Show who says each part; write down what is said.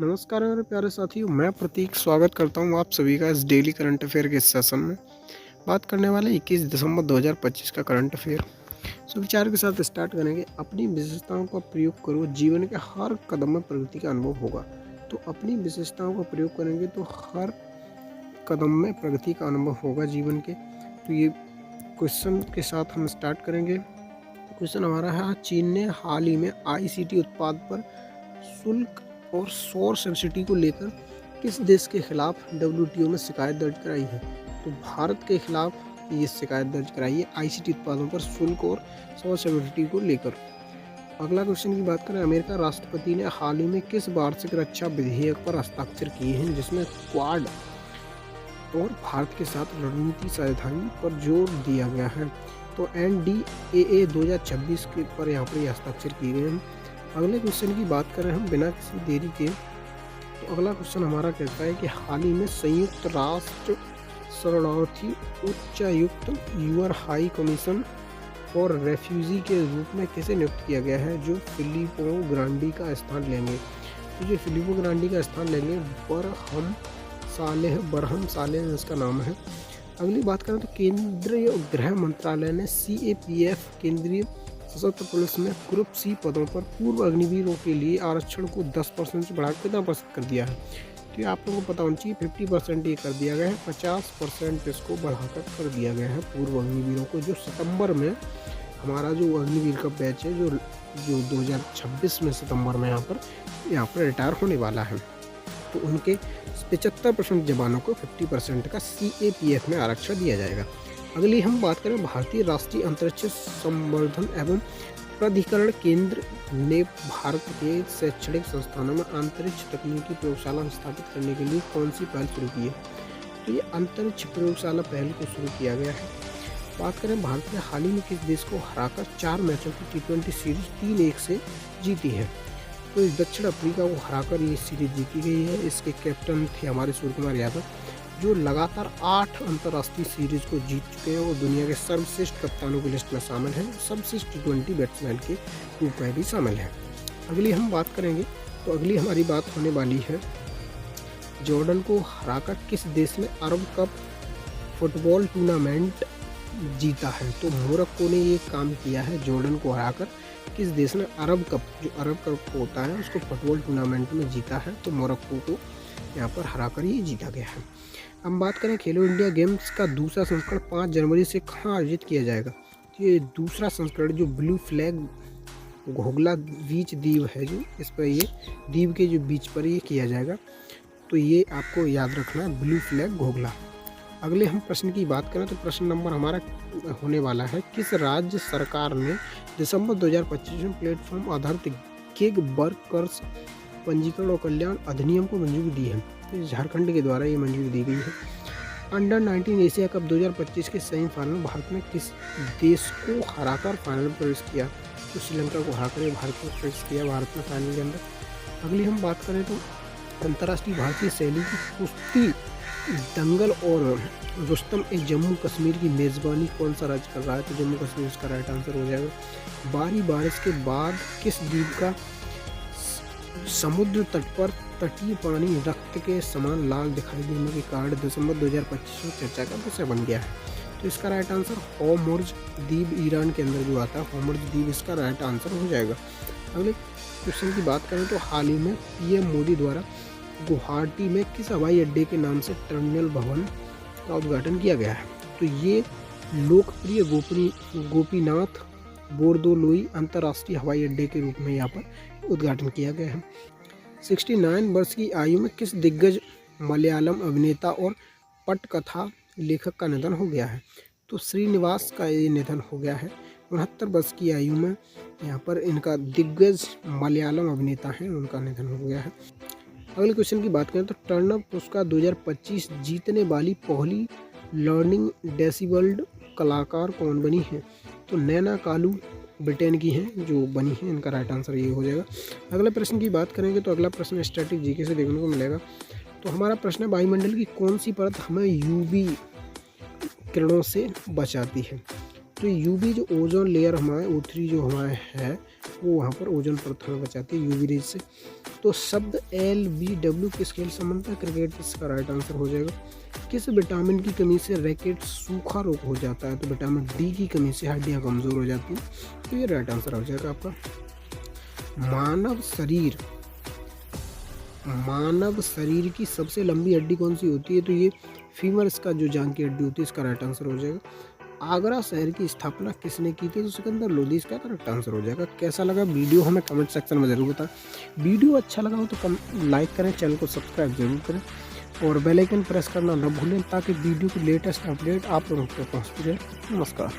Speaker 1: नमस्कार मेरे प्यारे साथियों, मैं प्रतीक स्वागत करता हूं आप सभी का इस डेली करंट अफेयर के सेशन में। बात करने वाले 21 दिसंबर 2025 का करंट अफेयर। विचार के साथ स्टार्ट करेंगे। अपनी विशेषताओं का प्रयोग करो, जीवन के हर कदम में प्रगति का अनुभव होगा। तो अपनी विशेषताओं का प्रयोग करेंगे तो हर कदम में प्रगति का अनुभव होगा जीवन के। तो ये क्वेश्चन के साथ हम स्टार्ट करेंगे। क्वेश्चन हमारा है, चीन ने हाल ही में ICT उत्पाद पर शुल्क और सौर सब्सिडी को लेकर किस देश के खिलाफ WTO में शिकायत दर्ज कराई है? तो भारत के खिलाफ ये शिकायत दर्ज कराई है ICT उत्पादों पर शुल्क और सौर सब्सिडी को लेकर। अगला क्वेश्चन की बात करें, अमेरिका राष्ट्रपति ने हाल ही में किस वार्षिक रक्षा विधेयक पर हस्ताक्षर किए हैं जिसमें क्वाड और भारत के साथ रणनीति साझेदारी पर जोर दिया गया है? तो NDAA 2026 के पर यहाँ पर हस्ताक्षर किए गए हैं। अगले क्वेश्चन की बात करें हम बिना किसी देरी के, तो अगला क्वेश्चन हमारा कहता है कि हाल ही में संयुक्त राष्ट्र शरणार्थी उच्चायुक्त UN high commission for refugee के रूप में किसे नियुक्त किया गया है जो फिलिपो ग्रांडी का स्थान लेंगे? तो जो फिलिपो ग्रांडी का स्थान लेंगे बरहम सालेह इसका नाम है। अगली बात करें तो केंद्रीय गृह मंत्रालय ने CAPF केंद्रीय सशस्त्र पुलिस में ग्रुप C पदों पर पूर्व अग्निवीरों के लिए आरक्षण को 10% से बढ़ाकर कितना % कर दिया है? तो ये आप लोगों को पता होना चाहिए 50% ये कर दिया गया है, 50% इसको बढ़ाकर कर दिया गया है पूर्व अग्निवीरों को, जो सितंबर में हमारा जो अग्निवीर का बैच है जो 2026 में सितंबर में यहाँ पर रिटायर होने वाला है। तो उनके 75% जवानों को 50% का CAPF में आरक्षण दिया जाएगा। अगली हम बात करें, भारतीय राष्ट्रीय अंतरिक्ष संवर्धन एवं प्राधिकरण केंद्र ने भारत के शैक्षणिक संस्थानों में अंतरिक्ष तकनीकी प्रयोगशाला स्थापित करने के लिए कौन सी पहल शुरू की है? तो ये अंतरिक्ष प्रयोगशाला पहल को शुरू किया गया है। बात करें, भारत ने हाल ही में किस देश को हराकर 4 मैचों की T20 सीरीज 3-1 से जीती है? तो इस दक्षिण अफ्रीका को हराकर ये सीरीज जीती गई है। इसके कैप्टन थे हमारे सूर्य कुमार यादव, जो लगातार 8 अंतर्राष्ट्रीय सीरीज को जीत चुके हैं और दुनिया के सर्वश्रेष्ठ कप्तानों की लिस्ट में शामिल हैं, सर्वश्रेष्ठ T20 बैट्समैन के रूप में भी शामिल हैं। अगली हम बात करेंगे, तो अगली हमारी बात होने वाली है, जॉर्डन को हराकर किस देश ने अरब कप फुटबॉल टूर्नामेंट जीता है? तो मोरक्को ने ये काम किया है, जॉर्डन को हराकर किस देश ने अरब कप, जो अरब कप होता है उसको फुटबॉल टूर्नामेंट में जीता है। तो मोरक्को को यहाँ पर हराकर ये जीता गया है। हम बात करें, खेलो इंडिया गेम्स का दूसरा संस्करण 5 जनवरी से कहाँ आयोजित किया जाएगा? तो ये दूसरा संस्करण जो ब्लू फ्लैग घोघला बीच द्वीप है, जो इस पर ये द्वीप के जो बीच पर ये किया जाएगा, तो ये आपको याद रखना है, ब्लू फ्लैग घोघला। अगले हम प्रश्न की बात करें, तो प्रश्न नंबर हमारा होने वाला है, किस राज्य सरकार ने दिसंबर 2025 में प्लेटफॉर्म आधारित गिग वर्कर्स पंजीकरण और कल्याण अधिनियम को मंजूरी दी है? तो झारखंड के द्वारा ये मंजूरी दी गई है। अंडर 19 एशिया कप 2025 के सेमीफाइनल में भारत ने किस देश को हराकर फाइनल में प्रवेश किया? तो श्रीलंका को हराकर भारत में प्रवेश किया भारत ने फाइनल के अंदर। अगली हम बात करें, तो अंतर्राष्ट्रीय भारतीय शैली की कुश्ती दंगल और रुस्तम ए जम्मू कश्मीर की मेज़बानी कौन सा राज्य कर रहा है? तो जम्मू कश्मीर इसका राइट आंसर हो जाएगा। भारी बारिश के बाद किस द्वीप का समुद्र तट पर तटीय पानी रक्त के समान लाल दिखाई देने के कारण दिसंबर 2025 में चर्चा का विषय बन गया है? तो इसका राइट आंसर होर्मुज़ द्वीप ईरान के अंदर जो आता है, होर्मुज़ द्वीप इसका राइट आंसर हो जाएगा। अगले क्वेश्चन की बात करें, तो हाल ही में PM मोदी द्वारा गुवाहाटी में किस हवाई अड्डे के नाम से टर्मिनल भवन का उद्घाटन किया गया है? तो ये लोकप्रिय गोपीनाथ बोरदोलोई अंतर्राष्ट्रीय हवाई अड्डे के रूप में यहाँ पर उद्घाटन किया गया है। 69 वर्ष की आयु में किस दिग्गज मलयालम अभिनेता और पटकथा लेखक का निधन हो गया है? तो श्रीनिवास का ये निधन हो गया है। 69 वर्ष की आयु में यहाँ पर इनका दिग्गज मलयालम अभिनेता हैं, उनका निधन हो गया है। अगले क्वेश्चन की बात करें, तो टर्नर पुरस्कार 2025 जीतने वाली पहली लर्निंग डिसेबल्ड कलाकार कौन बनी है? तो नैना कालू ब्रिटेन की हैं जो बनी है, इनका राइट आंसर ये हो जाएगा। अगले प्रश्न की बात करेंगे, तो अगला प्रश्न स्टैटिक जीके से देखने को मिलेगा। तो हमारा प्रश्न है, वायुमंडल की कौन सी परत हमें UV किरणों से बचाती है? तो यूवी जो ओजोन लेयर हमारे O3 जो हमारे है वो वहाँ पर ओजोन परत हमें बचाती है यूवी रेज से। तो शब्द LBW किस खेल से संबंधित है? क्रिकेट इसका राइट आंसर हो जाएगा। किस विटामिन की कमी से रैकेट सूखा रोग हो जाता है? तो विटामिन डी की कमी से हड्डियाँ कमज़ोर हो जाती हैं। तो ये राइट आंसर हो जाएगा आपका। मानव शरीर की सबसे लंबी हड्डी कौन सी होती है? तो ये फीमर इसका जो जांघ की हड्डी होती है, इसका राइट आंसर हो जाएगा। आगरा शहर की स्थापना किसने की थी? तो सिकंदर लोधी इसका करेक्ट आंसर हो जाएगा। कैसा लगा वीडियो हमें कमेंट सेक्शन में ज़रूर बताएं। वीडियो अच्छा लगा हो तो लाइक करें, चैनल को सब्सक्राइब जरूर करें और बेल आइकन प्रेस करना न भूलें ताकि वीडियो की लेटेस्ट अपडेट आप लोगों तक पहुँचती रहे। नमस्कार।